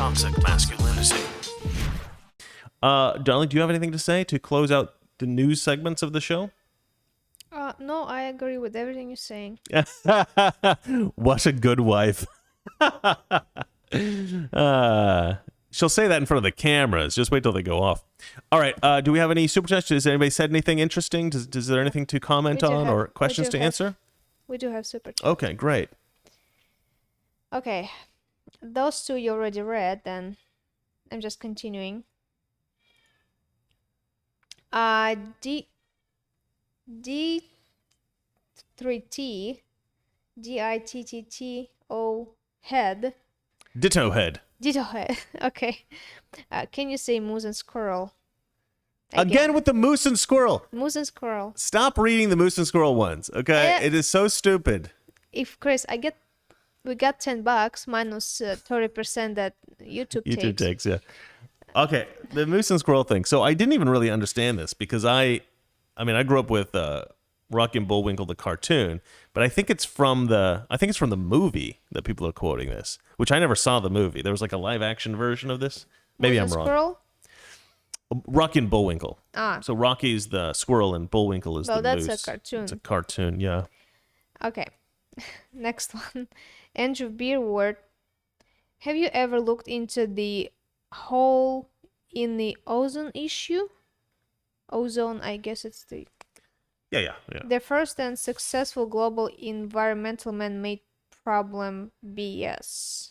toxic masculinity. Darling, do you have anything to say to close out the news segments of the show? No, I agree with everything you're saying. What a good wife. She'll say that in front of the cameras. Just wait till they go off. All right. Do we have any super chats? Has anybody said anything interesting? Is there anything to comment on or questions to answer? We do have super chats. Okay, great. Okay. Those two you already read, then I'm just continuing. D3T DITTO head. Ditto head. Ditto head. Okay. Can you say moose and squirrel? Again with the moose and squirrel. Moose and squirrel. Stop reading the moose and squirrel ones, okay? It is so stupid. If Chris, we got $10 minus 30% that YouTube takes, yeah. Okay, the moose and squirrel thing. So I didn't even really understand this because I grew up with Rocky and Bullwinkle the cartoon, but I think it's from the movie that people are quoting this, which I never saw the movie. There was like a live action version of this. Maybe I'm wrong. Squirrel? Rocky and Bullwinkle. Ah. So Rocky's the squirrel and Bullwinkle is the moose. Well, that's a cartoon. It's a cartoon, yeah. Okay. Next one. Andrew Beerward. Have you ever looked into the hole in the ozone issue? Ozone, I guess it's the... Yeah. The first and successful global environmental man-made problem BS.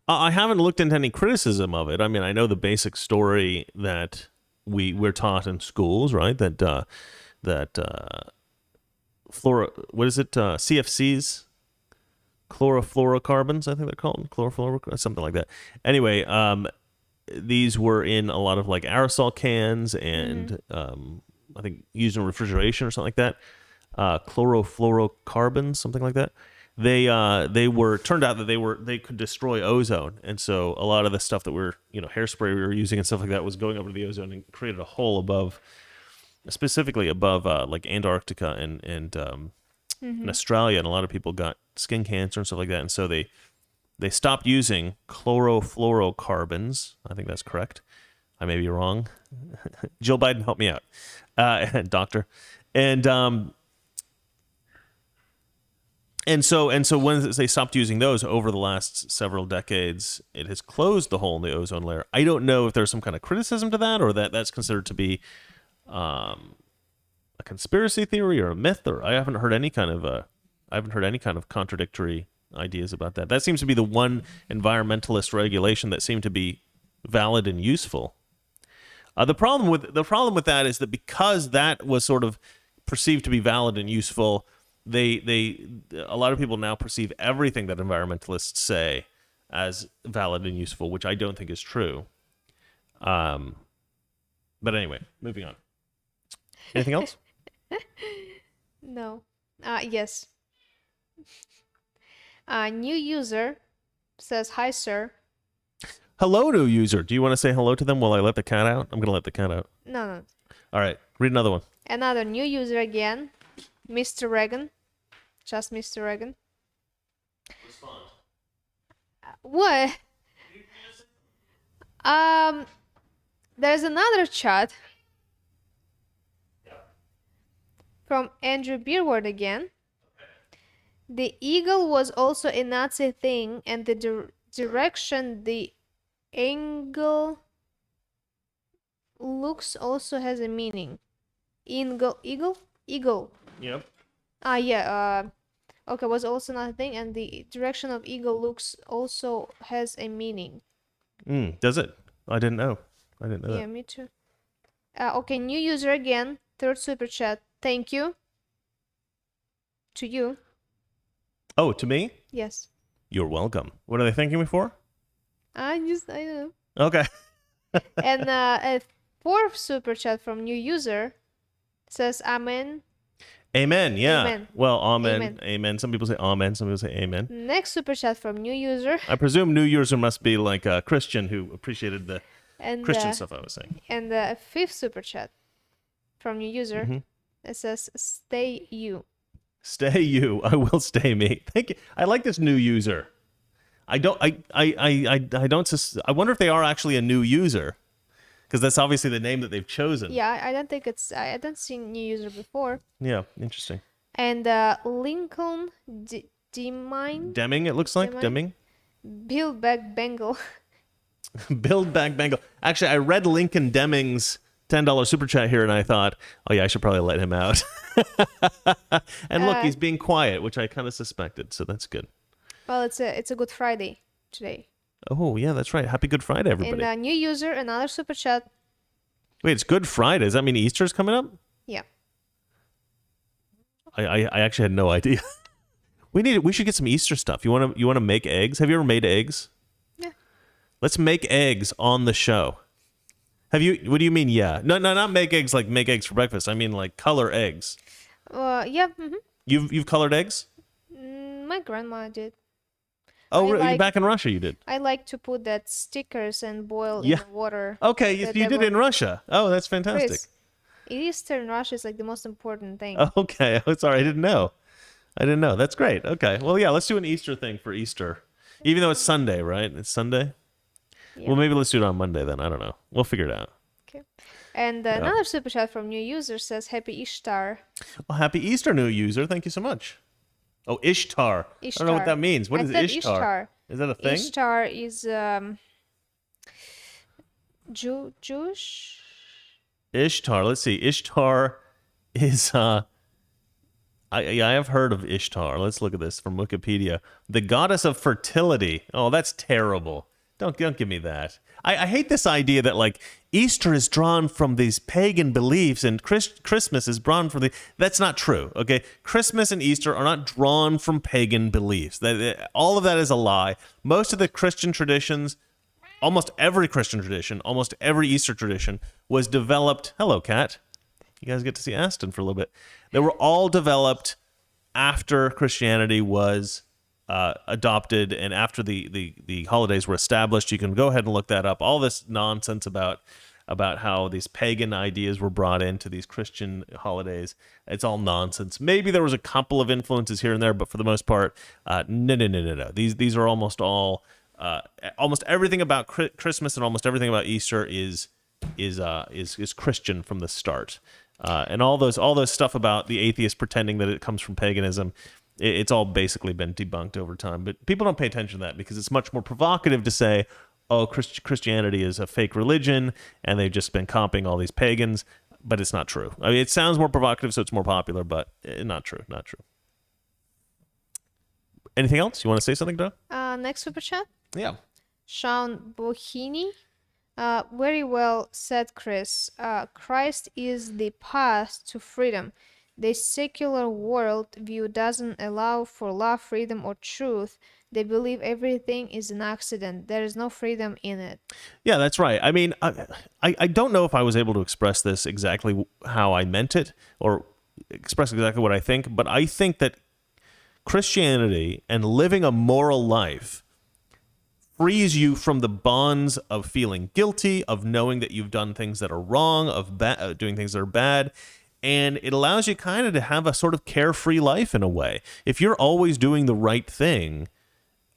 I haven't looked into any criticism of it. I mean, I know the basic story that we're taught in schools, right? That CFCs, chlorofluorocarbons, I think they're called, something like that. Anyway, these were in a lot of like aerosol cans and I think used in refrigeration or something like that. Chlorofluorocarbons, something like that. They turned out that they could destroy ozone, and so a lot of the stuff that hairspray we were using and stuff like that was going over to the ozone and created a hole above, specifically above like Antarctica and in Australia, and a lot of people got skin cancer and stuff like that, and so they stopped using chlorofluorocarbons. I think that's correct. I may be wrong. Jill Biden, help me out, doctor, And so when they stopped using those over the last several decades, it has closed the hole in the ozone layer. I don't know if there's some kind of criticism to that, or that's considered to be a conspiracy theory or a myth, or I haven't heard any kind of contradictory ideas about that. That seems to be the one environmentalist regulation that seemed to be valid and useful. The problem with that is that because that was sort of perceived to be valid and useful, a lot of people now perceive everything that environmentalists say as valid and useful, which I don't think is true. But anyway, moving on. Anything else? No. Yes. New user says, "Hi, sir." Hello, new user. Do you want to say hello to them while I let the cat out? I'm going to let the cat out. No. All right. Read another one. Another new user again. Mr. Reagan. Just Mr. Reagan. Respond. What? There's another chat. From Andrew Beerward again. The eagle was also a Nazi thing, and the direction the angle looks also has a meaning. Eagle? Yep. Okay, was also another thing, and the direction of eagle looks also has a meaning. Does it? I didn't know. Yeah, that. me too. Okay, new user again. Third super chat. Thank you. To you. Oh, to me? Yes. You're welcome. What are they thanking me for? I know. Okay. And a fourth super chat from new user says amen. Amen, yeah. Amen. Well, amen. Some people say amen, some people say amen. Next super chat from new user. I presume new user must be like a Christian who appreciated the Christian stuff I was saying. And the fifth super chat from new user. It says, "Stay you." Stay you. I will stay me. Thank you. I like this new user. I don't. I don't. I wonder if they are actually a new user, because that's obviously the name that they've chosen. Yeah, I don't think it's. I don't see new user before. Yeah, interesting. And Lincoln Demine, Deming, it looks like Demine, Deming. Build Back Bengal. Build Back Bengal. Actually, I read Lincoln Deming's $10 super chat here, and I thought, oh yeah, I should probably let him out. And look, he's being quiet, which I kind of suspected, so that's good. Well, it's a Good Friday today. Oh yeah, that's right. Happy Good Friday, everybody. And new user, another super chat. Wait, it's Good Friday. Does that mean Easter's coming up? Yeah. I actually had no idea. We should get some Easter stuff. You want to make eggs? Have you ever made eggs? Yeah. Let's make eggs on the show. Have you? What do you mean? Yeah. No, not make eggs like make eggs for breakfast. I mean like color eggs. Yeah. Mm-hmm. You've colored eggs? My grandma did. Oh, really? Back in Russia, you did. I like to put that stickers and boil in the water. Okay, you did it in Russia. Oh, that's fantastic. Chris, Easter in Russia is like the most important thing. Okay, oh, sorry, I didn't know. That's great. Okay, well, yeah, let's do an Easter thing for Easter, even though it's Sunday, right? It's Sunday. Yeah. Well, maybe let's do it on Monday then. I don't know. We'll figure it out. Okay. And another super chat from new user says, "Happy Ishtar." Well, happy Easter, new user. Thank you so much. Oh, Ishtar. I don't know what that means. What is Ishtar? Is that a thing? Ishtar is Jewish. Ishtar. Let's see. Ishtar is I have heard of Ishtar. Let's look at this from Wikipedia. The goddess of fertility. Oh, that's terrible. Don't give me that. I hate this idea that like Easter is drawn from these pagan beliefs and Christmas is drawn from the. That's not true. Okay, Christmas and Easter are not drawn from pagan beliefs. All of that is a lie. Most of the Christian traditions, almost every Christian tradition, almost every Easter tradition was developed. Hello, Kat. You guys get to see Aston for a little bit. They were all developed after Christianity was adopted and after the holidays were established. You can go ahead and look that up. All this nonsense about how these pagan ideas were brought into these Christian holidays, it's all nonsense. Maybe there was a couple of influences here and there, but for the most part, no. These are almost all almost everything about Christmas and almost everything about Easter is Christian from the start. And all those stuff about the atheist pretending that it comes from paganism, it's all basically been debunked over time. But people don't pay attention to that because it's much more provocative to say, oh, Christianity is a fake religion and they've just been copying all these pagans. But it's not true. I mean, it sounds more provocative, so it's more popular, but not true. Not true. Anything else? You want to say something, Doug? Next super chat. Yeah. Sean Bohini. Very well said, Chris. Christ is the path to freedom. The secular world view doesn't allow for love, freedom, or truth. They believe everything is an accident. There is no freedom in it. Yeah, that's right. I mean, I don't know if I was able to express this exactly how I meant it or express exactly what I think, but I think that Christianity and living a moral life frees you from the bonds of feeling guilty, of knowing that you've done things that are wrong, of doing things that are bad. And it allows you kind of to have a sort of carefree life in a way. If you're always doing the right thing,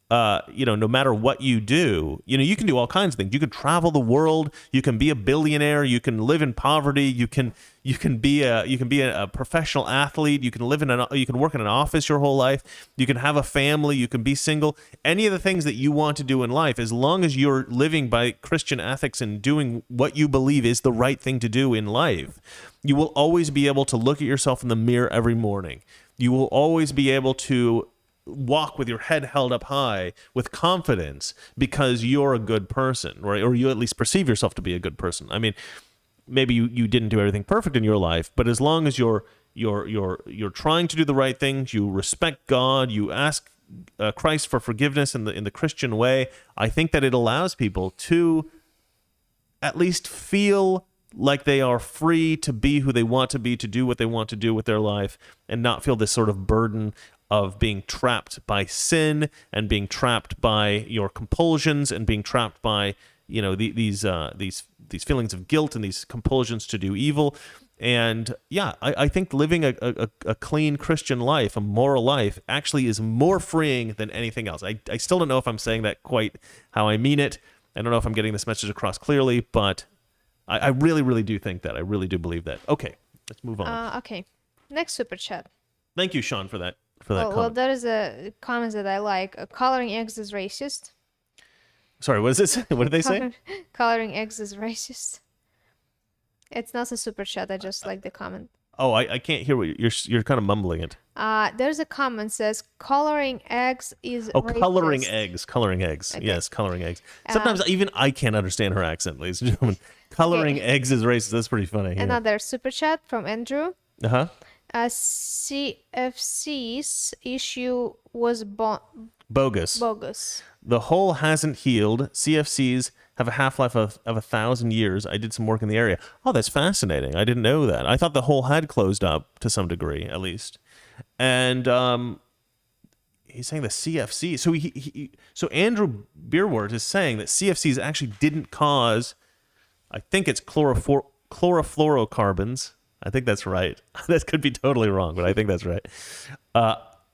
no matter what you do, you can do all kinds of things. You can travel the world. You can be a billionaire. You can live in poverty. You can be a professional athlete. You can work in an office your whole life. You can have a family. You can be single. Any of the things that you want to do in life, as long as you're living by Christian ethics and doing what you believe is the right thing to do in life, you will always be able to look at yourself in the mirror every morning. You will always be able to walk with your head held up high with confidence because you're a good person, right? Or you at least perceive yourself to be a good person. I mean, maybe you didn't do everything perfect in your life, but as long as you're trying to do the right things, you respect God, you ask Christ for forgiveness in the Christian way, I think that it allows people to at least feel like they are free to be who they want to be, to do what they want to do with their life, and not feel this sort of burden of being trapped by sin and being trapped by your compulsions and being trapped by these feelings of guilt and these compulsions to do evil. And yeah, I think living a clean Christian life, a moral life, actually is more freeing than anything else. I still don't know if I'm saying that quite how I mean it. I don't know if I'm getting this message across clearly, but I really, really do think that. I really do believe that. Okay, let's move on. Okay. Next super chat. Thank you, Sean, for that Well, comment. there is a comment that I like. Coloring eggs is racist. Sorry, what is this? What did they say? Coloring eggs is racist. It's not a super chat. I just like the comment. Oh, I can't hear what you're kind of mumbling it. There's a comment says coloring eggs is Oh, racist. coloring eggs. Okay. Yes, coloring eggs. Sometimes even I can't understand her accent, ladies and gentlemen. Coloring eggs is racist. That's pretty funny. Yeah. Another super chat from Andrew. Uh-huh. CFC's issue was Bogus. bogus. The hole hasn't healed. CFCs have a half-life of 1,000 years. I did some work in the area. Oh, that's fascinating. I didn't know that. I thought the hole had closed up to some degree, at least. And he's saying the CFC. So so Andrew Beerwort is saying that CFCs actually didn't cause, I think it's chlorofluorocarbons. I think that's right. That could be totally wrong, but I think that's right.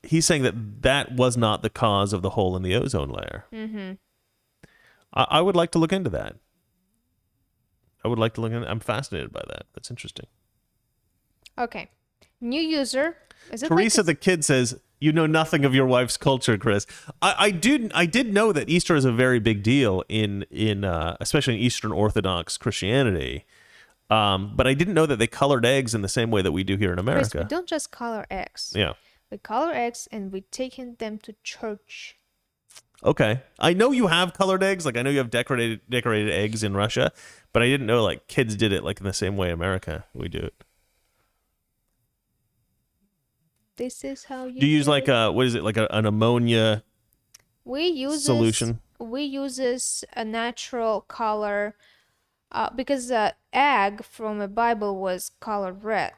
He's saying that was not the cause of the hole in the ozone layer. Mm-hmm. I would like to look into that. I'm fascinated by that. That's interesting. Okay. New user. Is it Teresa the kid says, "You know nothing of your wife's culture, Chris." I did know that Easter is a very big deal in especially in Eastern Orthodox Christianity. But I didn't know that they colored eggs in the same way that we do here in America. Chris, we don't just color eggs. Yeah. We color eggs and we taking them to church. Okay. I know you have colored eggs. Like I know you have decorated eggs in Russia, but I didn't know like kids did it like in the same way in America we do it. This is how you do you use like what is it, like an ammonia solution? We uses a natural color because the egg from a Bible was colored red.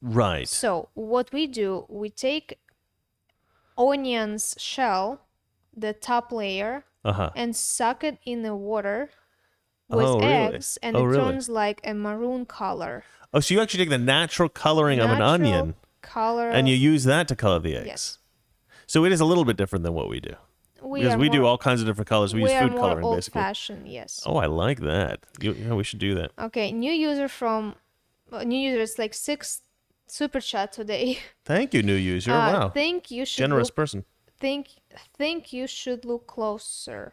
Right. So what we do, we take onion's shell, the top layer, and suck it in the water with eggs, and it turns like a maroon color. Oh, so you actually take the natural coloring of an onion color, and you use that to color the eggs. Yes. So it is a little bit different than what we do. Because we do all kinds of different colors. We use food coloring, old basically. Fashioned, yes. Oh, I like that. We should do that. Okay, new user is like 6 super chat today. Thank you, new user. Wow. Think you should generous person. Think you should look closer.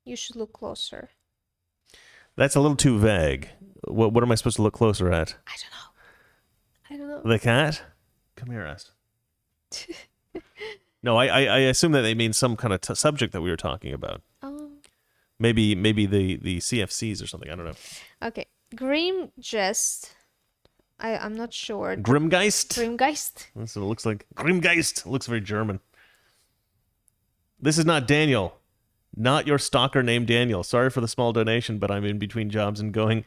You should look closer. That's a little too vague. What am I supposed to look closer at? I don't know. The cat? Come here, Est. No, I assume that they mean some kind of subject that we were talking about. Maybe the CFCs or something. I don't know. Okay. Grim Jest. I'm not sure. Grimgeist? That's what it looks like. Grimgeist. It looks very German. This is not Daniel. Not your stalker named Daniel. Sorry for the small donation, but I'm in between jobs and going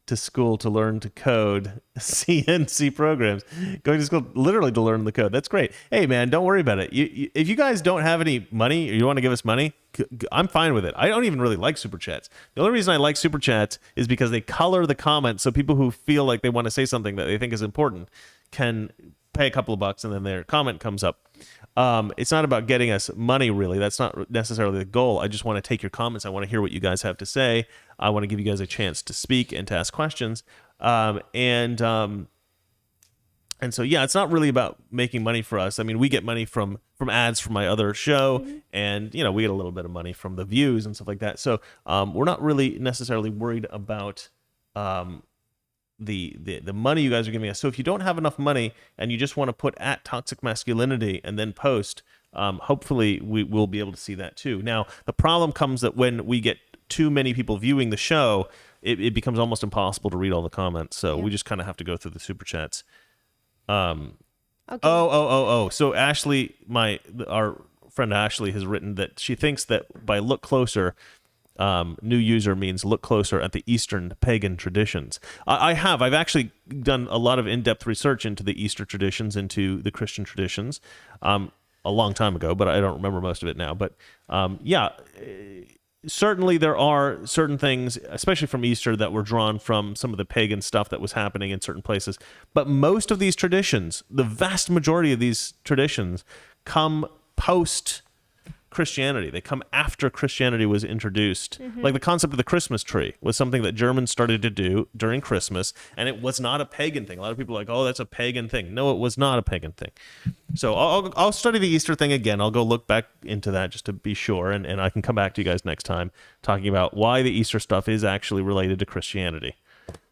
to school to learn to code CNC programs. Going to school literally to learn the code. That's great. Hey, man, don't worry about it. If you guys don't have any money or you want to give us money, I'm fine with it. I don't even really like Super Chats. The only reason I like Super Chats is because they color the comments so people who feel like they want to say something that they think is important can pay a couple of bucks and then their comment comes up. It's not about getting us money, really. That's not necessarily the goal. I just want to take your comments. I want to hear what you guys have to say. I want to give you guys a chance to speak and to ask questions. And so, yeah, it's not really about making money for us. I mean, we get money from ads from my other show, and, we get a little bit of money from the views and stuff like that. So we're not really necessarily worried about the money you guys are giving us. So if you don't have enough money and you just want to put at Toxic Masculinity and then post, hopefully we will be able to see that too. Now, the problem comes that when we get too many people viewing the show, it becomes almost impossible to read all the comments. So we just kind of have to go through the super chats. Okay. So Ashley, our friend Ashley, has written that she thinks that by look closer, new user means look closer at the Eastern pagan traditions. I've actually done a lot of in-depth research into the Easter traditions, into the Christian traditions, a long time ago, but I don't remember most of it now. But certainly there are certain things, especially from Easter, that were drawn from some of the pagan stuff that was happening in certain places. But most of these traditions, the vast majority of these traditions, come post Christianity. They come after Christianity was introduced. Like the concept of the Christmas tree was something that Germans started to do during Christmas, and it was not a pagan thing. A lot of people are like, oh, that's a pagan thing. No, it was not a pagan thing. So I'll study the Easter thing again. I'll go look back into that just to be sure, and I can come back to you guys next time talking about why the Easter stuff is actually related to Christianity.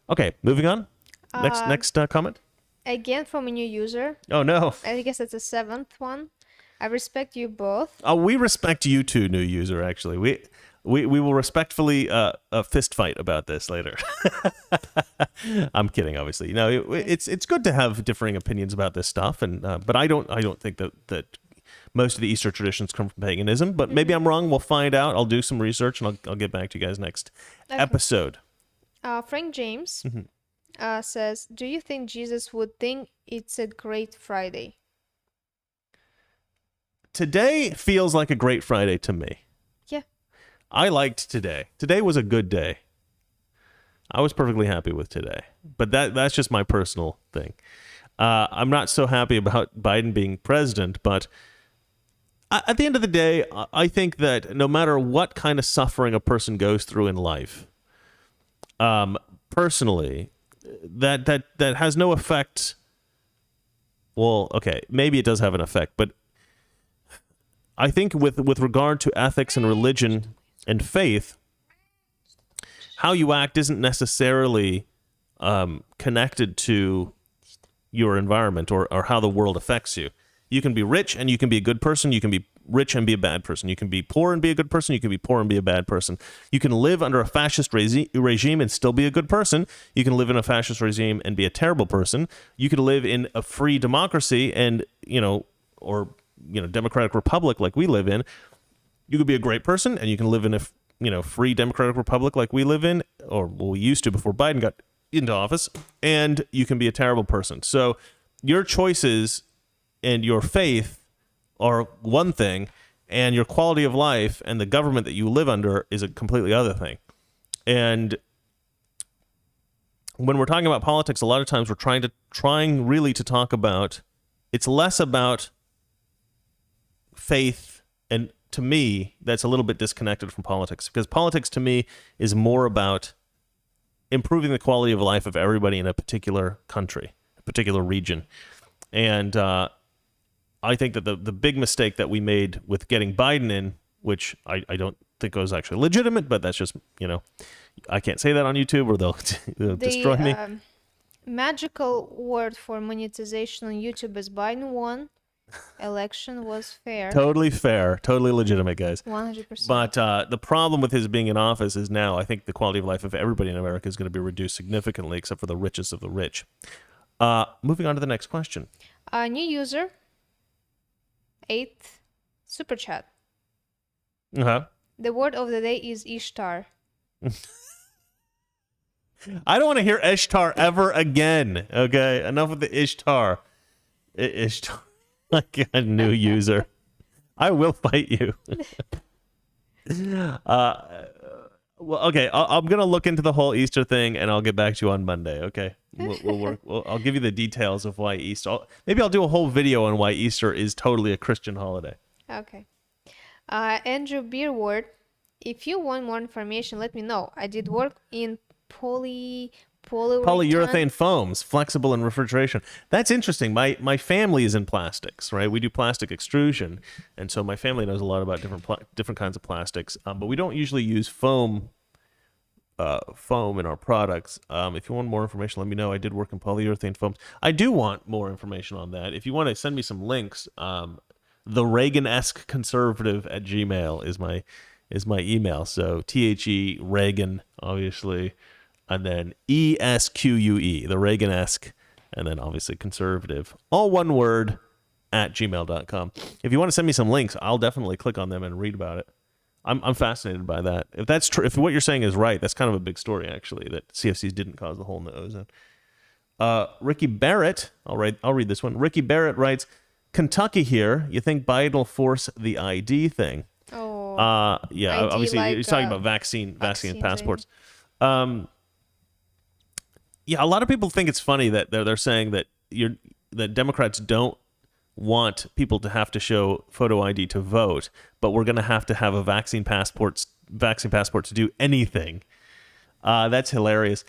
Okay, moving on. Next comment. Again from a new user. Oh, no. I guess it's the 7th one. I respect you both. Oh, we respect you too, new user, actually. We will respectfully fist fight about this later. I'm kidding, obviously. You know, it's good to have differing opinions about this stuff, and but I don't think that most of the Easter traditions come from paganism. But maybe I'm wrong. We'll find out. I'll do some research, and I'll get back to you guys next episode. Frank James says, "Do you think Jesus would think it's a great Friday?" Today feels like a great Friday to me. Yeah. I liked today. Today was a good day. I was perfectly happy with today. But that's just my personal thing. I'm not so happy about Biden being president, but at the end of the day, I think that no matter what kind of suffering a person goes through in life, personally, that has no effect. Well, okay, maybe it does have an effect, but I think with regard to ethics and religion and faith, how you act isn't necessarily connected to your environment or how the world affects you. You can be rich and you can be a good person. You can be rich and be a bad person. You can be poor and be a good person. You can be poor and be a bad person. You can live under a fascist regime and still be a good person. You can live in a fascist regime and be a terrible person. You can live in a free democracy and, democratic republic like we live in. You could be a great person, and you can live in a free democratic republic like we live in, or we used to before Biden got into office, and you can be a terrible person. So your choices and your faith are one thing, and your quality of life and the government that you live under is a completely other thing. And when we're talking about politics, a lot of times we're trying really to talk about, it's less about faith, and to me, that's a little bit disconnected from politics, because politics to me is more about improving the quality of life of everybody in a particular country, a particular region. And I think that the big mistake that we made with getting Biden in, which I don't think was actually legitimate, but that's just, I can't say that on YouTube or they'll destroy me. Magical word for monetization on YouTube is Biden won. Election was fair. Totally fair. Totally legitimate, guys. 100%. But the problem with his being in office is now I think the quality of life of everybody in America is going to be reduced significantly, except for the richest of the rich. Moving on to the next question. New user. 8th. Super chat. Uh-huh. The word of the day is Ishtar. I don't want to hear Ishtar ever again. Okay? Enough with the Ishtar. Ishtar. Like a new user. I will fight you. Well, okay. I'm going to look into the whole Easter thing, and I'll get back to you on Monday, okay? We'll work. I'll give you the details of why Easter... Maybe I'll do a whole video on why Easter is totally a Christian holiday. Okay. Andrew Beerward, if you want more information, let me know. I did work in polyurethane foams, flexible in refrigeration. That's interesting. My family is in plastics, right? We do plastic extrusion, and so my family knows a lot about different kinds of plastics. But we don't usually use foam in our products. If you want more information, let me know. I did work in polyurethane foams. I do want more information on that. If you want to send me some links, the Reagan-esque conservative at Gmail is my email. So THE Reagan, obviously. And then ESQUE, the Reagan-esque, and then obviously conservative, all one word, at gmail.com. If you want to send me some links, I'll definitely click on them and read about it. I'm fascinated by that. If that's true, if what you're saying is right, that's kind of a big story, actually, that CFCs didn't cause the hole in the ozone. Ricky Barrett, I'll read this one. Ricky Barrett writes, Kentucky here, you think Biden will force the ID thing? Oh. or Yeah, ID obviously you're like talking about vaccine vaccines ID? passports. Um, yeah, a lot of people think it's funny that they're saying that that Democrats don't want people to have to show photo ID to vote, but we're going to have a vaccine passport to do anything. That's hilarious.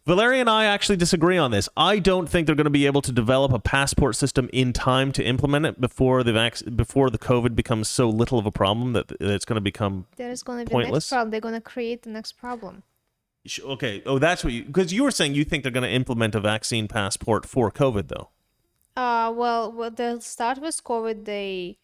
Valeria and I actually disagree on this. I don't think they're going to be able to develop a passport system in time to implement it before before the COVID becomes so little of a problem that it's going to become There is going to be the next pointless. problem. They're going to create the next problem. Okay. Oh, that's what because you were saying you think they're going to implement a vaccine passport for COVID, though. Well, they'll start with COVID. They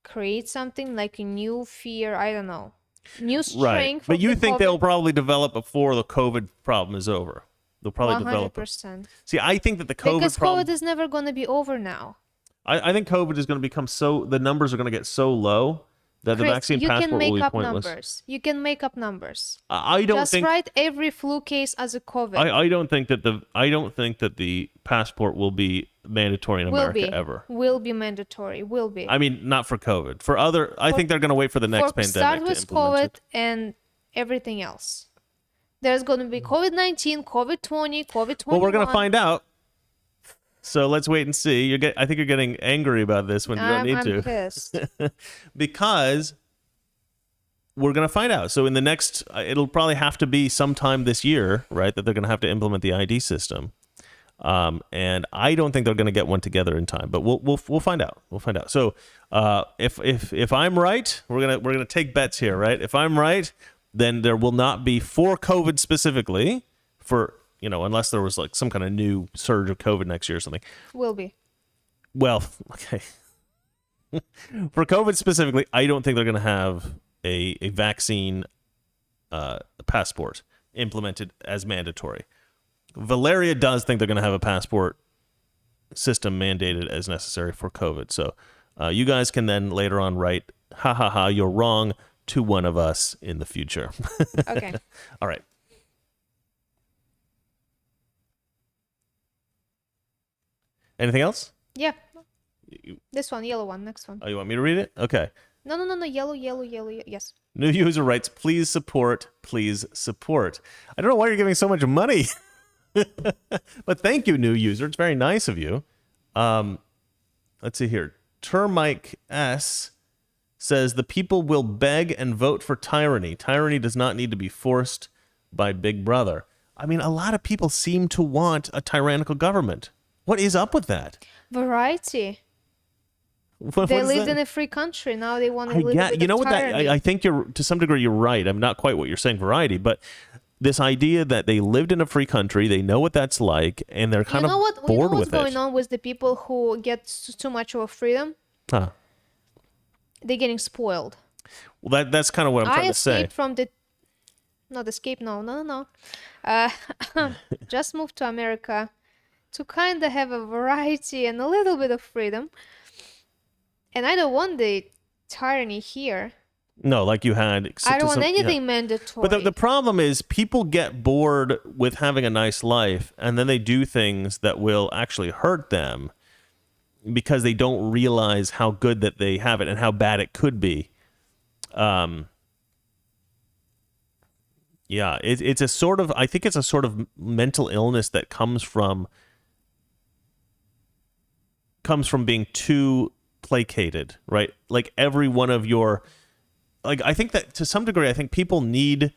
create something like a new fear. I don't know. New Right. strain But from you the think COVID. they'll probably develop before the COVID problem is over. They'll probably develop it. 100%. See, I think that the Because COVID problem. COVID is never going to be over now. I think COVID is going to become the numbers are going to get so low that the Chris, vaccine you can passport will make be up pointless. numbers. You can make up numbers. I don't Just think. write every flu case as a COVID. I don't think that the passport will be mandatory in Will America be. ever. Will be mandatory. Will be. I mean, not for COVID. For other, I think they're going to wait for the next Start pandemic to with implement COVID it. and everything else. There's going to be COVID-19, COVID-20, COVID-21. Well, we're going to find out. So let's wait and see. I think you're getting angry about this when you don't need I'm to. pissed. Because we're going to find out. So in the next, it'll probably have to be sometime this year, right, that they're going to have to implement the ID system. And I don't think they're going to get one together in time, but we'll find out. We'll find out. So if I'm right, we're gonna take bets here, right? If I'm right, then there will not be for COVID specifically, unless there was like some kind of new surge of COVID next year or something. Will be. Well, okay. For COVID specifically, I don't think they're going to have a vaccine passport implemented as mandatory. Valeria does think they're going to have a passport system mandated as necessary for COVID. So you guys can then later on write, ha ha ha, you're wrong to one of us in the future. Okay. All right. Anything else? Yeah. This one, yellow one, next one. Oh, you want me to read it? Okay. No, yellow, yes. New user writes, please support, please support. I don't know why you're giving so much money. But thank you, new user. It's very nice of you. Let's see here. Termike S says the people will beg and vote for tyranny. Tyranny does not need to be forced by Big Brother. I mean, a lot of people seem to want a tyrannical government. What is up with that? Variety. What They is lived that? in a free country. Now they want to live in You know a what? tyranny. I think to some degree you're right. I'm not quite what you're saying, variety, but this idea that they lived in a free country, they know what that's like, and they're kind of bored with what's going it. on with the people who get too much of a freedom? Huh. They're getting spoiled. Well, that's kind of what I'm trying I to say. escaped from the... Not escape, no. Just moved to America to kind of have a variety and a little bit of freedom. And I don't want the tyranny here. No, like you had. I don't want anything mandatory. But the problem is people get bored with having a nice life, and then they do things that will actually hurt them because they don't realize how good that they have it and how bad it could be. Yeah, it's a sort of, I think it's a sort of mental illness that comes from being too placated, right? Like every one of your, like, I think that to some degree, I think people need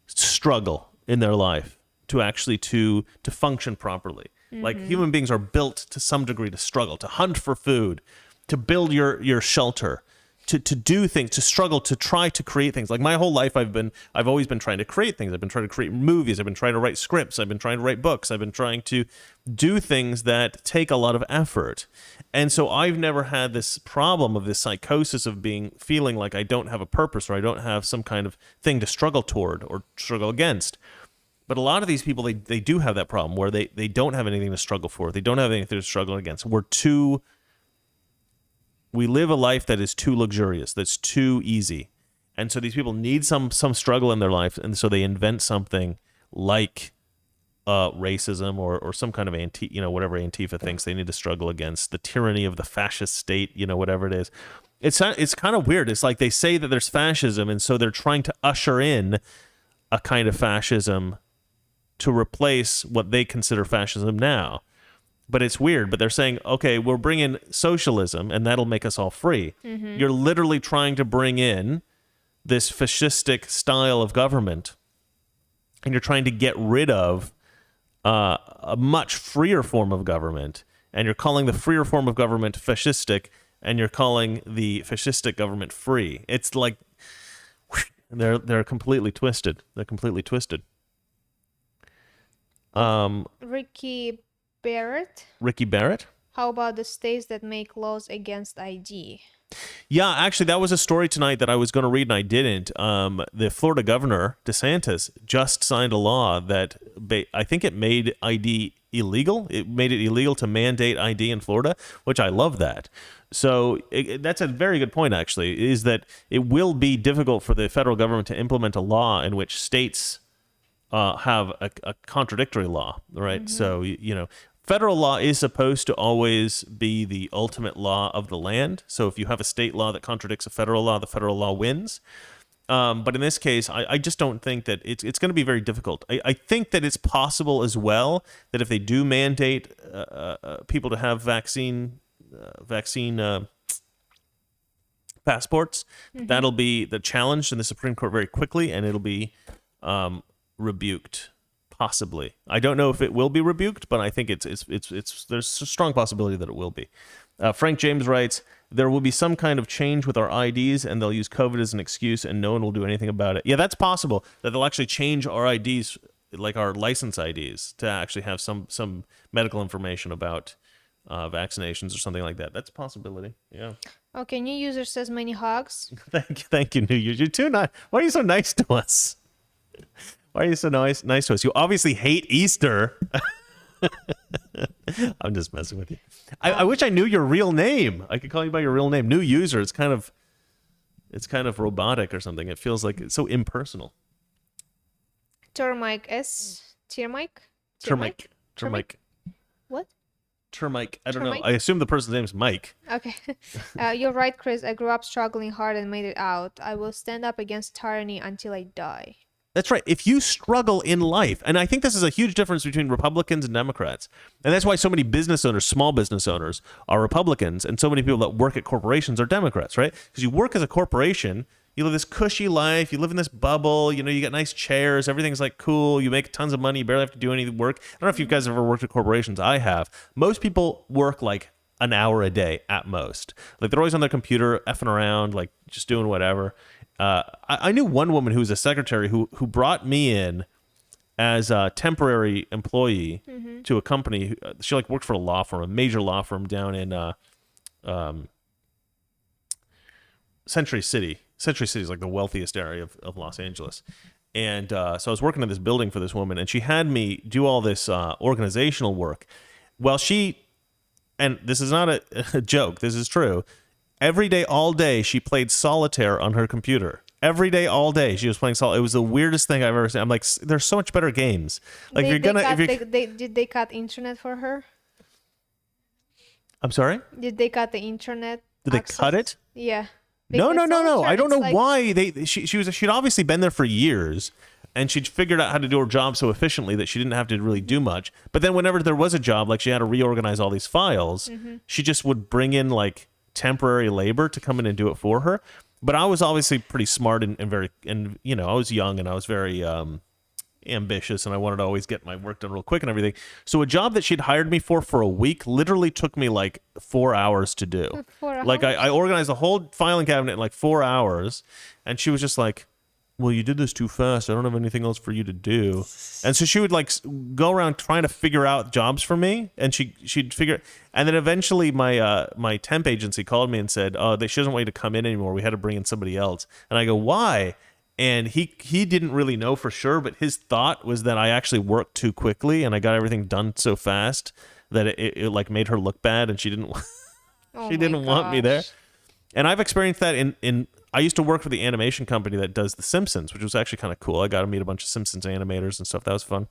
struggle in their life to actually to function properly. Mm-hmm. Like human beings are built to some degree to struggle, to hunt for food, to build your shelter, to do things, to struggle, to try to create things. Like my whole life, I've always been trying to create things. I've been trying to create movies. I've been trying to write scripts. I've been trying to write books. I've been trying to do things that take a lot of effort. And so I've never had this problem of this psychosis of feeling like I don't have a purpose or I don't have some kind of thing to struggle toward or struggle against. But a lot of these people, they do have that problem where they don't have anything to struggle for. They don't have anything to struggle against. We live a life that is too luxurious, that's too easy. And so these people need some struggle in their life, and so they invent something like racism or some kind of whatever Antifa thinks they need to struggle against, the tyranny of the fascist state, whatever it is. It's kind of weird. It's like they say that there's fascism, and so they're trying to usher in a kind of fascism to replace what they consider fascism now. But it's weird. But they're saying, okay, we'll bring in socialism, and that'll make us all free. You're literally trying to bring in this fascistic style of government, and you're trying to get rid of a much freer form of government, and you're calling the freer form of government fascistic, and you're calling the fascistic government free. It's like they're completely twisted. They're completely twisted. Ricky Barrett. Ricky Barrett? How about the states that make laws against ID? Yeah, actually, that was a story tonight that I was going to read and I didn't. The Florida governor, DeSantis, just signed a law that I think it made ID illegal. It made it illegal to mandate ID in Florida, which I love that. So that's a very good point, actually, is that it will be difficult for the federal government to implement a law in which states have a contradictory law, right? So, federal law is supposed to always be the ultimate law of the land. So if you have a state law that contradicts a federal law, the federal law wins. But in this case, I just don't think that it's going to be very difficult. I think that it's possible as well that if they do mandate people to have vaccine passports, that'll be the challenge in the Supreme Court very quickly, and it'll be rebuked. Possibly. I don't know if it will be rebuked, but I think it's there's a strong possibility that it will be. Frank James writes, there will be some kind of change with our IDs, and they'll use COVID as an excuse, and no one will do anything about it. Yeah, that's possible, that they'll actually change our IDs, like our license IDs, to actually have some medical information about vaccinations or something like that. That's a possibility. Yeah. Okay, new user says many hugs. Thank you, new user. You're too nice. Why are you so nice to us? Why are you so nice to us? You obviously hate Easter. I'm just messing with you. I wish I knew your real name. I could call you by your real name. New user. It's kind of robotic or something. It feels like it's so impersonal. Termike S. Termike? What? Termike. I don't know. I assume the person's name is Mike. Okay. You're right, Chris. I grew up struggling hard and made it out. I will stand up against tyranny until I die. That's right. If you struggle in life, and I think this is a huge difference between Republicans and Democrats, and that's why so many business owners, small business owners, are Republicans, and so many people that work at corporations are Democrats, right? Because you work as a corporation, you live this cushy life, you live in this bubble, you got nice chairs, everything's like cool, you make tons of money, you barely have to do any work. I don't know if you guys have ever worked at corporations. I have. Most people work like an hour a day at most. Like they're always on their computer, effing around, like just doing whatever. I knew one woman who was a secretary who brought me in as a temporary employee to a company. She like worked for a law firm, a major law firm down in Century City. Century City is like the wealthiest area of Los Angeles. And so I was working in this building for this woman, and she had me do all this organizational work. Well, and this is not a joke, this is true. Every day, all day, she played solitaire on her computer. Every day, all day, she was playing solitaire. It was the weirdest thing I've ever seen. I'm like, there's so much better games. Like, did they cut internet for her? I'm sorry? Did they cut the internet? Did they cut it? Yeah. No. I don't know why she'd obviously been there for years, and she'd figured out how to do her job so efficiently that she didn't have to really do much. But then whenever there was a job, like she had to reorganize all these files, she just would bring in like temporary labor to come in and do it for her. But I was obviously pretty smart and I was young and I was very ambitious, and I wanted to always get my work done real quick and everything. So a job that she'd hired me for a week literally took me like 4 hours to do. 4 hours? Like I organized the whole filing cabinet in like 4 hours, and she was just like, well, you did this too fast. I don't have anything else for you to do. And so she would like go around trying to figure out jobs for me, and she'd figure. And then eventually my temp agency called me and said, "Oh, she doesn't want you to come in anymore. We had to bring in somebody else." And I go, "Why?" And he didn't really know for sure, but his thought was that I actually worked too quickly and I got everything done so fast that it like made her look bad, and she didn't want me there. And I've experienced that in I used to work for the animation company that does The Simpsons, which was actually kind of cool. I got to meet a bunch of Simpsons animators and stuff. That was fun.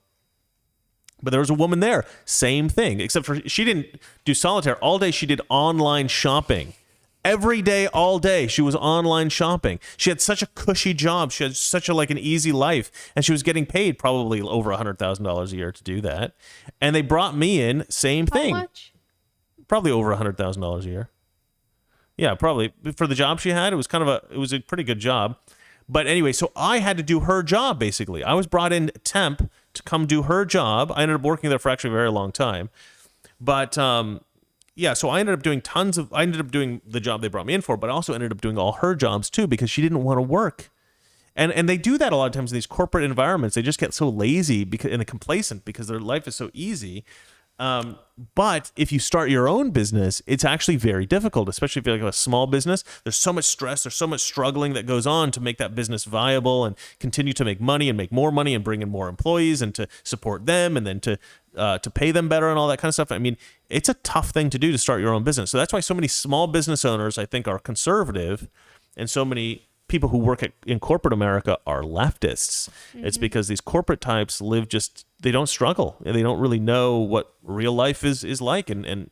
But there was a woman there, same thing, except for she didn't do solitaire all day. She did online shopping Every day, all day, she was online shopping. She had such a cushy job. She had such a like an easy life, and she was getting paid probably over $100,000 a year to do that. And they brought me in, same How thing, much? probably over $100,000 a year. Yeah, probably for the job she had. It was a pretty good job. But anyway, so I had to do her job basically. I was brought in temp to come do her job. I ended up working there for actually a very long time. But yeah, so I ended up doing the job they brought me in for, but I also ended up doing all her jobs too because she didn't want to work. And they do that a lot of times in these corporate environments. They just get so lazy and complacent because their life is so easy. But if you start your own business, it's actually very difficult, especially if you have a small business. There's so much stress, there's so much struggling that goes on to make that business viable and continue to make money and make more money and bring in more employees and to support them and then to pay them better and all that kind of stuff. I mean, it's a tough thing to do to start your own business. So that's why so many small business owners, I think, are conservative, and so many people who work in corporate America are leftists. It's because these corporate types they don't struggle. They don't really know what real life is like. And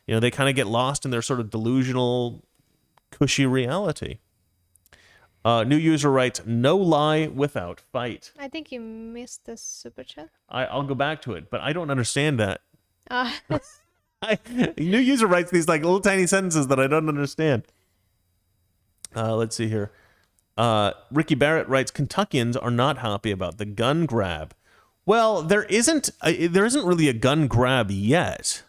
they kind of get lost in their sort of delusional, cushy reality. New user writes, no lie without fight. I think you missed the super chat. I'll go back to it, but I don't understand that. Uh, New user writes these like little tiny sentences that I don't understand. Let's see here. Ricky Barrett writes, Kentuckians are not happy about the gun grab. Well, there isn't really a gun grab yet.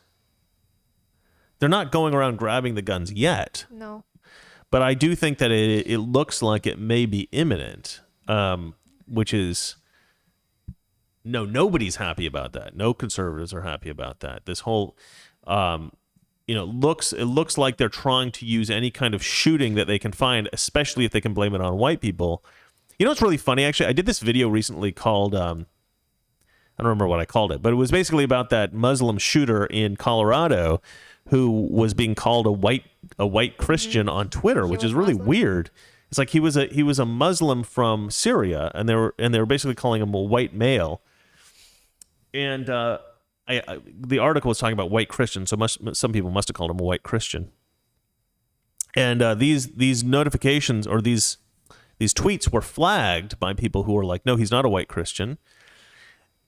They're not going around grabbing the guns yet. no. But I do think that it looks like it may be imminent, which is nobody's happy about that. No conservatives are happy about that. This whole it looks like they're trying to use any kind of shooting that they can find, especially if they can blame it on white people. You know what's really funny? Actually, I did this video recently called I don't remember what I called it, but it was basically about that Muslim shooter in Colorado who was being called a white Christian on Twitter, which is really weird. It's like he was a Muslim from Syria, and they were basically calling him a white male. And the article was talking about white Christians, so some people must have called him a white Christian. And these notifications or these tweets were flagged by people who were like, no, he's not a white Christian.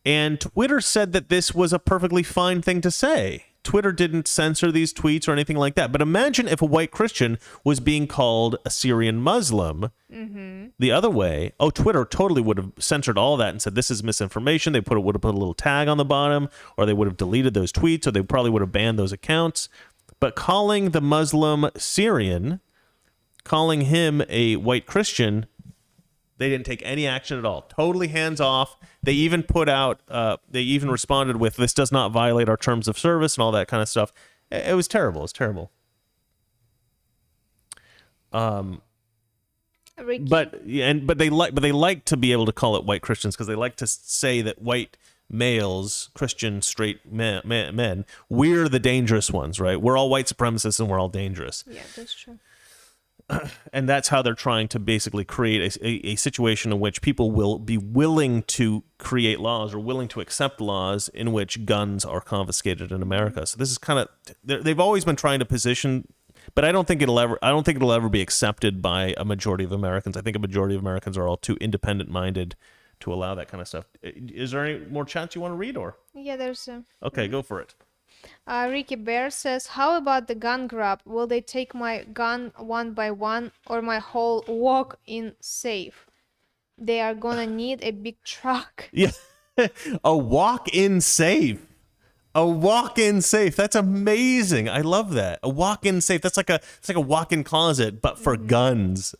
And Twitter said that this was a perfectly fine thing to say. Twitter didn't censor these tweets or anything like that. But imagine if a white Christian was being called a Syrian Muslim the other way. Oh, Twitter totally would have censored all that and said this is misinformation. They would have put a little tag on the bottom, or they would have deleted those tweets, or they probably would have banned those accounts. But calling the Muslim Syrian, calling him a white Christian, they didn't take any action at all. Totally hands off. They even responded with, this does not violate our terms of service and all that kind of stuff. It was terrible. It was terrible. Ricky. But they like to be able to call it white Christians because they like to say that white males, Christian straight men, we're the dangerous ones, right? We're all white supremacists and we're all dangerous. Yeah, that's true. And that's how they're trying to basically create a situation in which people will be willing to create laws or willing to accept laws in which guns are confiscated in America. So this is kind of, they've always been trying to position, but I don't think it'll ever be accepted by a majority of Americans. I think a majority of Americans are all too independent minded to allow that kind of stuff. Is there any more chats you want to read, or? Yeah, there's Okay, go for it. Ricky Bear says, how about the gun grab? Will they take my gun one by one or my whole walk-in safe? They are gonna need a big truck. Yeah. A walk-in safe. A walk-in safe. That's amazing. I love that. A walk-in safe. It's like a walk-in closet, but for guns.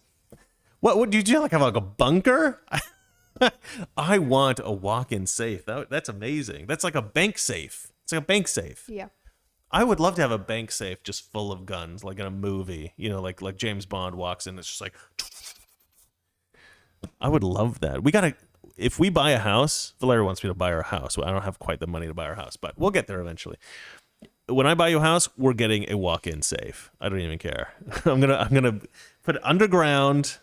What do you do? Have like a bunker? I want a walk-in safe. That's amazing. That's like a bank safe. It's like a bank safe. Yeah. I would love to have a bank safe just full of guns, like in a movie. Like James Bond walks in, it's just like. I would love that. If we buy a house, Valeria wants me to buy her house. Well, I don't have quite the money to buy her house, but we'll get there eventually. When I buy you a house, we're getting a walk-in safe. I don't even care. I'm gonna put it underground.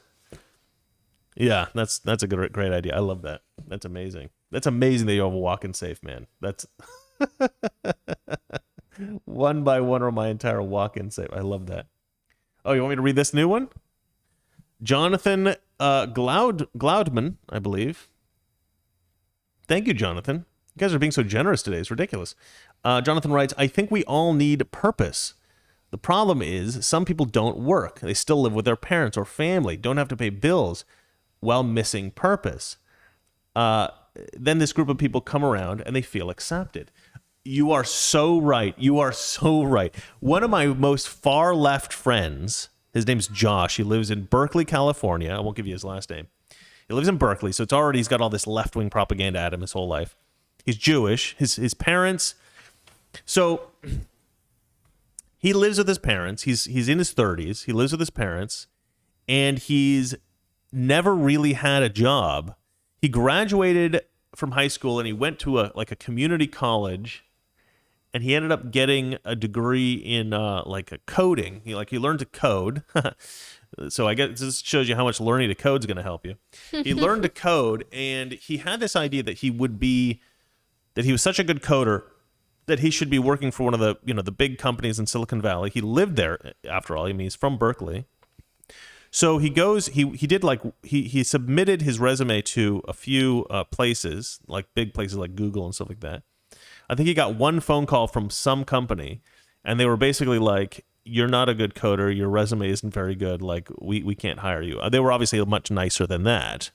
Yeah, that's a great idea. I love that. That's amazing. That's amazing that you have a walk-in safe, man. That's one by one or my entire walk-in safe. I love that. Oh, you want me to read this new one? Jonathan Gloudman, I believe. Thank you, Jonathan. You guys are being so generous today. It's ridiculous. Jonathan writes, I think we all need purpose. The problem is some people don't work. They still live with their parents or family, don't have to pay bills while missing purpose. Then this group of people come around and they feel accepted. You are so right. You are so right. One of my most far left friends, his name's Josh. He lives in Berkeley, California. I won't give you his last name. He lives in Berkeley, so he's got all this left-wing propaganda at him his whole life. He's Jewish. His parents. So he lives with his parents. He's in his 30s. He lives with his parents, and he's never really had a job. He graduated from high school and he went to a community college, and he ended up getting a degree in a coding. He learned to code. So I guess this shows you how much learning to code is going to help you. He learned to code, and he had this idea that he was such a good coder that he should be working for one of the big companies in Silicon Valley. He lived there after all. I mean, he's from Berkeley. So he submitted his resume to a few places, like big places like Google and stuff like that. I think he got one phone call from some company, and they were basically like, you're not a good coder. Your resume isn't very good. Like, we can't hire you. They were obviously much nicer than that.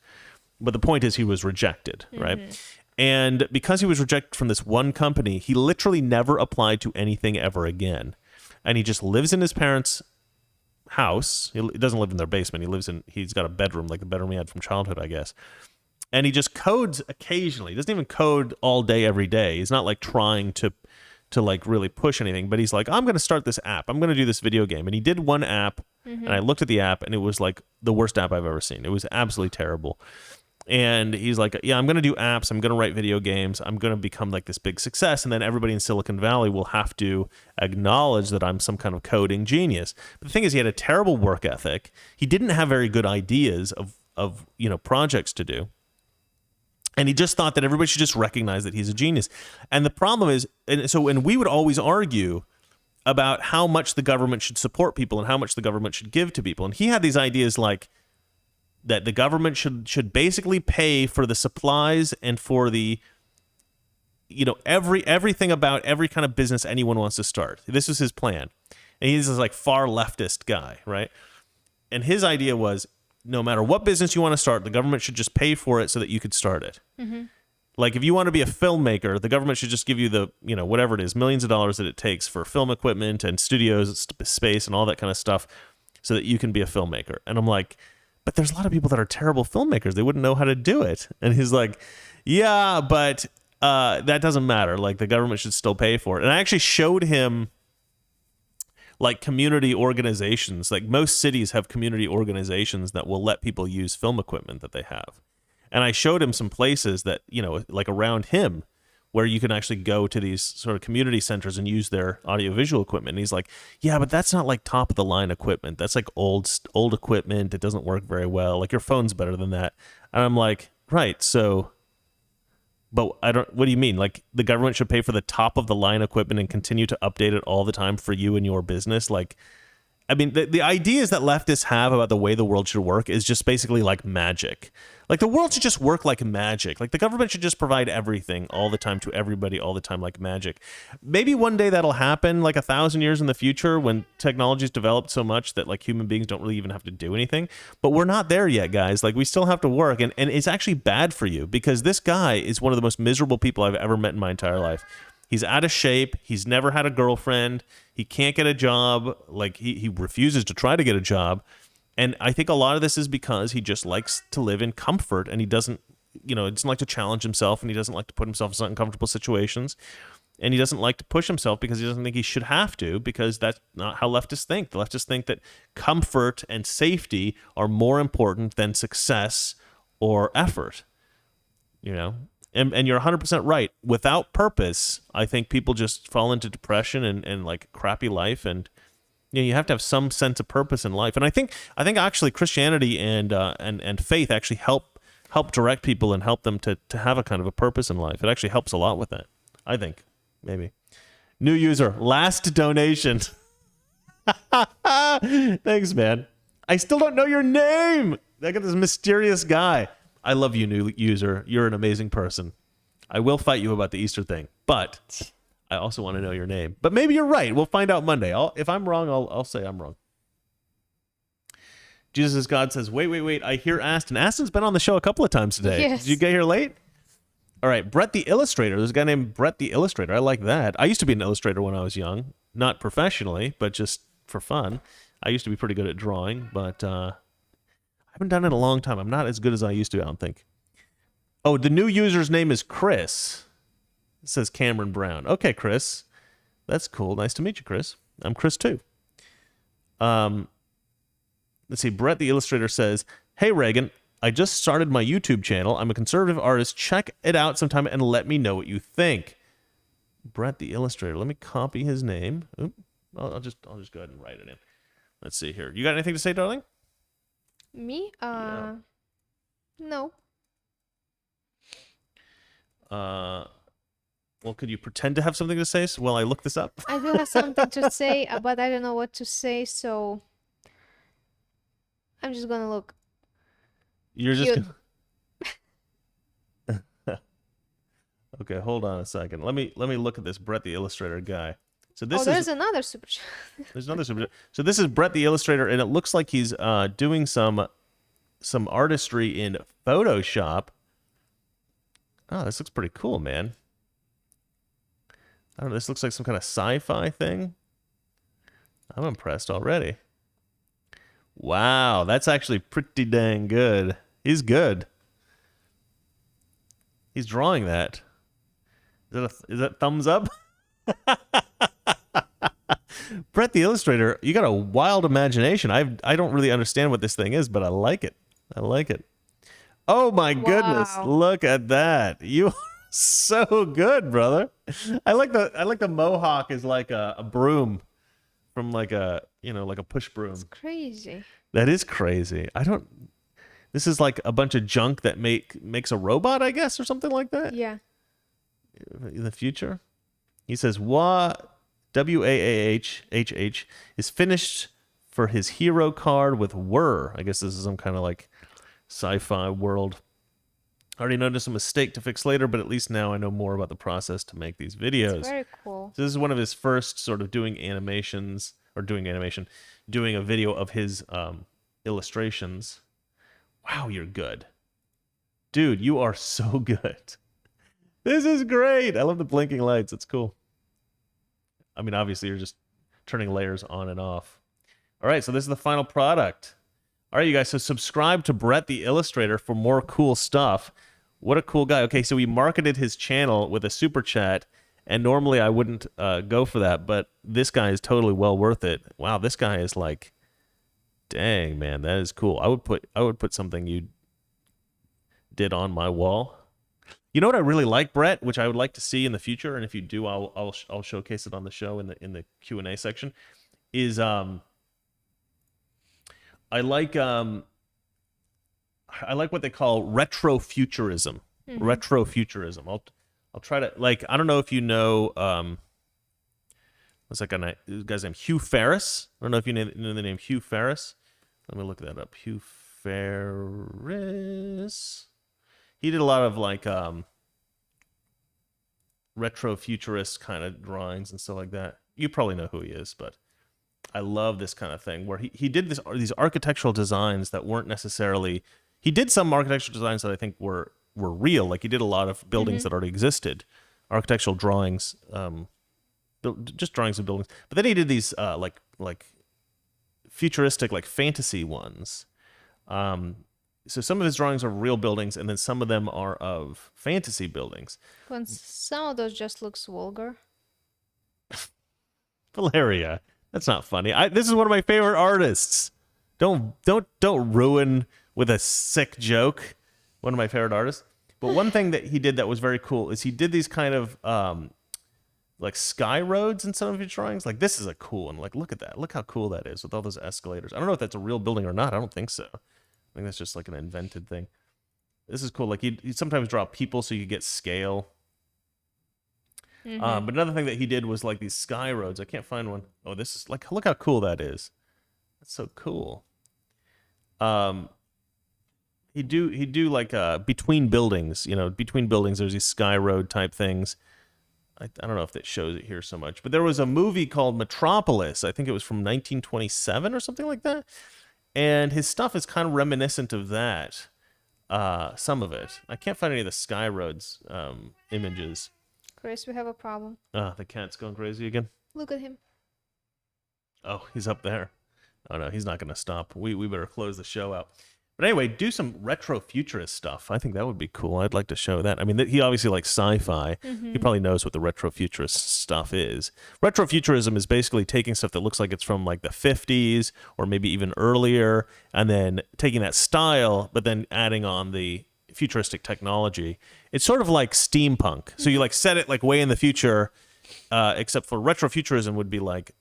But the point is he was rejected, right? And because he was rejected from this one company, he literally never applied to anything ever again. And he just lives in his parents' house. He doesn't live in their basement. He's got a bedroom, like the bedroom he had from childhood, I guess. And he just codes occasionally. He doesn't even code all day, every day. He's not like trying to really push anything, but he's like, I'm going to start this app. I'm going to do this video game. And he did one app, and I looked at the app, and it was like the worst app I've ever seen. It was absolutely terrible. And he's like, yeah, I'm going to do apps. I'm going to write video games. I'm going to become like this big success. And then everybody in Silicon Valley will have to acknowledge that I'm some kind of coding genius. But the thing is, he had a terrible work ethic. He didn't have very good ideas of projects to do. And he just thought that everybody should just recognize that he's a genius. And the problem is, and we would always argue about how much the government should support people and how much the government should give to people. And he had these ideas like that the government should basically pay for the supplies and for the, everything about every kind of business anyone wants to start. This was his plan. And he's this like far leftist guy, right? And his idea was, no matter what business you want to start, the government should just pay for it so that you could start it. Like if you want to be a filmmaker, the government should just give you the, whatever it is, millions of dollars that it takes for film equipment and studios, space and all that kind of stuff so that you can be a filmmaker. And I'm like, but there's a lot of people that are terrible filmmakers. They wouldn't know how to do it. And he's like, yeah, but that doesn't matter. Like the government should still pay for it. And I actually showed him like community organizations. Like most cities have community organizations that will let people use film equipment that they have. And I showed him some places that, like around him where you can actually go to these sort of community centers and use their audiovisual equipment. And he's like, yeah, but that's not like top of the line equipment. That's like old equipment. It doesn't work very well. Like your phone's better than that. And I'm like, right. So, but what do you mean? Like the government should pay for the top of the line equipment and continue to update it all the time for you and your business? Like, I mean, the ideas that leftists have about the way the world should work is just basically like magic. Like the world should just work like magic. Like the government should just provide everything all the time to everybody all the time like magic. Maybe one day that'll happen, like 1,000 years in the future when technology's developed so much that like human beings don't really even have to do anything. But we're not there yet, guys. Like we still have to work, and it's actually bad for you because this guy is one of the most miserable people I've ever met in my entire life. He's out of shape. He's never had a girlfriend. He can't get a job. Like he refuses to try to get a job. And I think a lot of this is because he just likes to live in comfort, and he doesn't like to challenge himself, and he doesn't like to put himself in uncomfortable situations. And he doesn't like to push himself because he doesn't think he should have to, because that's not how leftists think. The leftists think that comfort and safety are more important than success or effort, And you're 100% right. Without purpose, I think people just fall into depression and like crappy life. And you have to have some sense of purpose in life. And I think actually Christianity and faith actually help direct people and help them to have a kind of a purpose in life. It actually helps a lot with that, I think. Maybe. New user, last donation. Thanks, man. I still don't know your name. I got this mysterious guy. I love you, new user. You're an amazing person. I will fight you about the Easter thing, but I also want to know your name. But maybe you're right. We'll find out Monday. If I'm wrong, I'll say I'm wrong. Jesus is God says, wait. I hear Aston. Aston's been on the show a couple of times today. Yes. Did you get here late? All right, Brett the Illustrator. There's a guy named Brett the Illustrator. I like that. I used to be an illustrator when I was young. Not professionally, but just for fun. I used to be pretty good at drawing, but I haven't done it in a long time. I'm not as good as I used to, I don't think. Oh, the new user's name is Chris. It says Cameron Brown. Okay, Chris. That's cool. Nice to meet you, Chris. I'm Chris, too. Let's see. Brett the Illustrator says, hey, Reagan, I just started my YouTube channel. I'm a conservative artist. Check it out sometime and let me know what you think. Brett the Illustrator. Let me copy his name. Oop. I'll just go ahead and write it in. Let's see here. You got anything to say, darling? Me? Yeah. No. Well, could you pretend to have something to say while I look this up? I do have something to say, but I don't know what to say, so I'm just gonna look. You're just Cute. Okay, hold on a second. Let me look at this Brett the Illustrator guy. So this there's is another super chat. there's another super. So this is Brett the Illustrator, and it looks like he's doing some artistry in Photoshop. Oh, this looks pretty cool, man. I don't know. This looks like some kind of sci-fi thing. I'm impressed already. Wow, that's actually pretty dang good. He's good. He's drawing that. Is that thumbs up? Brett the Illustrator, you got a wild imagination. I don't really understand what this thing is, but I like it. I like it. Oh my goodness! Wow. Look at that. You are so good, brother. I like the mohawk is like a broom from like a like a push broom. It's crazy. That is crazy. This is like a bunch of junk that makes a robot, I guess, or something like that. Yeah. In the future. He says, WAAHHH is finished for his hero card with whir. I guess this is some kind of like sci-fi world. I already noticed a mistake to fix later, but at least now I know more about the process to make these videos. It's very cool. So this is one of his first sort of doing a video of his illustrations. Wow, you're good. Dude, you are so good. This is great. I love the blinking lights. It's cool. I mean, obviously, you're just turning layers on and off. All right, so this is the final product. All right, you guys, so subscribe to Brett the Illustrator for more cool stuff. What a cool guy. Okay, so he marketed his channel with a super chat, and normally I wouldn't go for that, but this guy is totally well worth it. Wow, this guy is like, dang, man, that is cool. I would put something you did on my wall. You know what I really like, Brett, which I would like to see in the future, and if you do, I'll showcase it on the show in the Q&A section. Is I like what they call retrofuturism. Mm-hmm. Retrofuturism. I'll try to I don't know if you know what's that guy's name? Hugh Ferris. I don't know if you know the name Hugh Ferris. Let me look that up. Hugh Ferris. He did a lot of retrofuturist kind of drawings and stuff like that. You probably know who he is, but I love this kind of thing where he did these architectural designs that weren't necessarily. He did some architectural designs that I think were real. Like he did a lot of buildings that already existed, architectural drawings, just drawings of buildings. But then he did these like futuristic, like fantasy ones. So some of his drawings are real buildings, and then some of them are of fantasy buildings. But some of those just looks vulgar. Valeria, that's not funny. This is one of my favorite artists. Don't ruin with a sick joke. One of my favorite artists. But one thing that he did that was very cool is he did these kind of like sky roads in some of his drawings. Like this is a cool one. Like look at that. Look how cool that is with all those escalators. I don't know if that's a real building or not. I don't think so. I think that's just like an invented thing. This is cool. Like he'd sometimes draw people so you get scale. Mm-hmm. But another thing that he did was like these sky roads. I can't find one. Oh, this is like, look how cool that is. That's so cool. Um, he do like between buildings. Between buildings, there's these sky road type things. I don't know if that shows it here so much, but there was a movie called Metropolis. I think it was from 1927 or something like that. And his stuff is kind of reminiscent of that. Some of it. I can't find any of the sky roads images. Chris, we have a problem. The cat's going crazy again. Look at him. Oh, he's up there. Oh no, he's not going to stop. We better close the show out. But anyway, do some retro futurist stuff. I think that would be cool. I'd like to show that. I mean, he obviously likes sci-fi. He probably knows what the retro futurist stuff is. Retrofuturism is basically taking stuff that looks like it's from like the 50s or maybe even earlier, and then taking that style, but then adding on the futuristic technology. It's sort of like steampunk. So you like set it like way in the future, except for retrofuturism would be like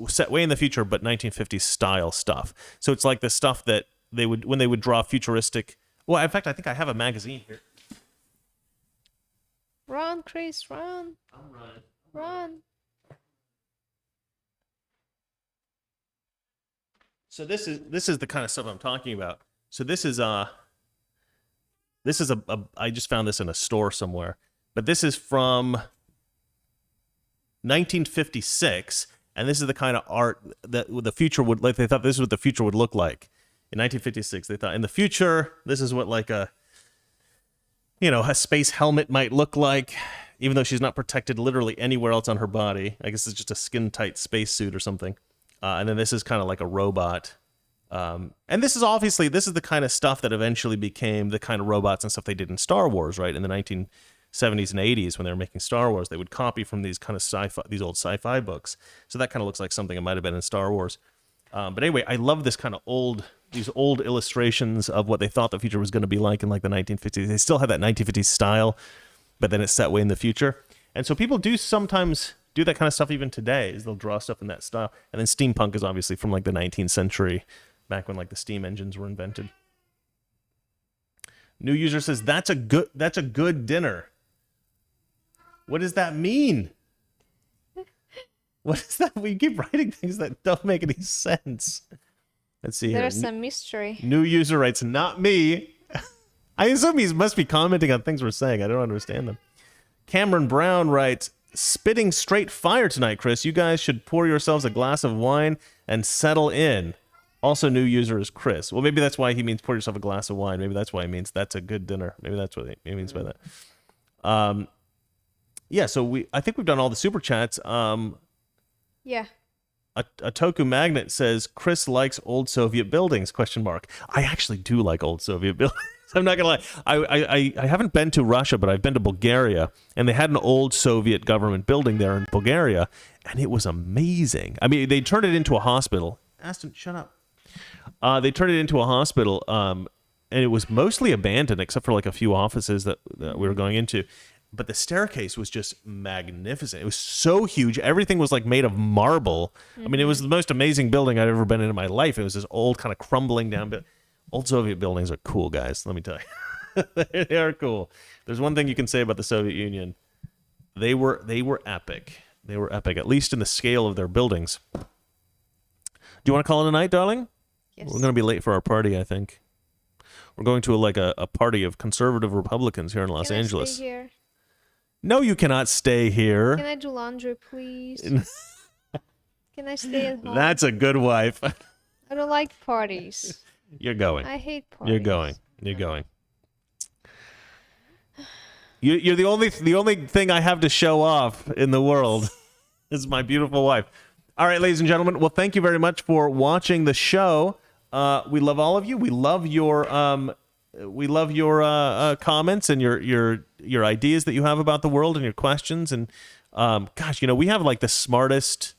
set way in the future, but 1950s style stuff. So it's like the stuff that they would when they would draw futuristic. Well, in fact, I think I have a magazine here. Run, Chris, run. I'm running. Run. So this is the kind of stuff I'm talking about. So this is a I just found this in a store somewhere, but this is from 1956, and this is the kind of art that the future would like. They thought this is what the future would look like. In 1956, they thought in the future, this is what like a space helmet might look like, even though she's not protected literally anywhere else on her body. I guess it's just a skin-tight spacesuit or something. And then this is kind of like a robot. And this is the kind of stuff that eventually became the kind of robots and stuff they did in Star Wars, right? In the 1970s and 80s when they were making Star Wars, they would copy from these kind of these old sci-fi books. So that kind of looks like something that might have been in Star Wars. But anyway, I love this kind of these old illustrations of what they thought the future was going to be like in like the 1950s. They still have that 1950s style, but then it's set way in the future. And so people do sometimes do that kind of stuff even today, is they'll draw stuff in that style. And then steampunk is obviously from like the 19th century, back when like the steam engines were invented. New user says, that's a good dinner. What does that mean? What is that? We keep writing things that don't make any sense. Let's see here. There's some mystery. New user writes, not me. I assume he must be commenting on things we're saying. I don't understand them. Cameron Brown writes, spitting straight fire tonight, Chris. You guys should pour yourselves a glass of wine and settle in. Also, new user is Chris. Well, maybe that's why he means pour yourself a glass of wine. Maybe that's why he means that's a good dinner. Maybe that's what he means by that. Yeah, so I think we've done all the super chats. Yeah. A Toku Magnet says, Chris likes old Soviet buildings, ? I actually do like old Soviet buildings. I'm not going to lie. I haven't been to Russia, but I've been to Bulgaria, and they had an old Soviet government building there in Bulgaria, and it was amazing. I mean, they turned it into a hospital. Aston, shut up. They turned it into a hospital, and it was mostly abandoned, except for like a few offices that we were going into. But the staircase was just magnificent. It was so huge. Everything was like made of marble. I mean, it was the most amazing building I'd ever been in my life. It was this old kind of crumbling down bit. Old Soviet buildings are cool, guys. Let me tell you. They are cool. There's one thing you can say about the Soviet Union. They were epic. They were epic, at least in the scale of their buildings. Do you want to call it a night, darling? Yes. We're going to be late for our party, I think. We're going to a party of conservative Republicans here in Los Angeles. Stay here? No, you cannot stay here. Can I do laundry, please? Can I stay at home? That's a good wife. I don't like parties. You're going. I hate parties. You're going. You're going. You're the only thing I have to show off in the world is my beautiful wife. All right, ladies and gentlemen. Well, thank you very much for watching the show. We love all of you. We love your comments and your ideas that you have about the world and your questions. And gosh, we have like the smartest,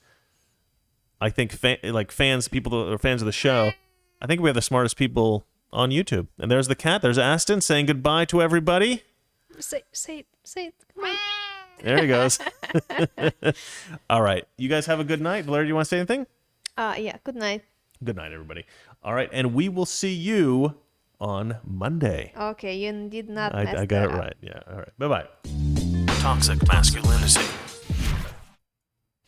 I think, fans, people that are fans of the show. I think we have the smartest people on YouTube. And there's the cat. There's Aston saying goodbye to everybody. Say it. Come on. There he goes. All right. You guys have a good night. Blair, do you want to say anything? Yeah. Good night. Good night, everybody. All right. And we will see you on Monday. Okay, you did not. I got it right. Yeah. All right. Bye-bye. Toxic masculinity.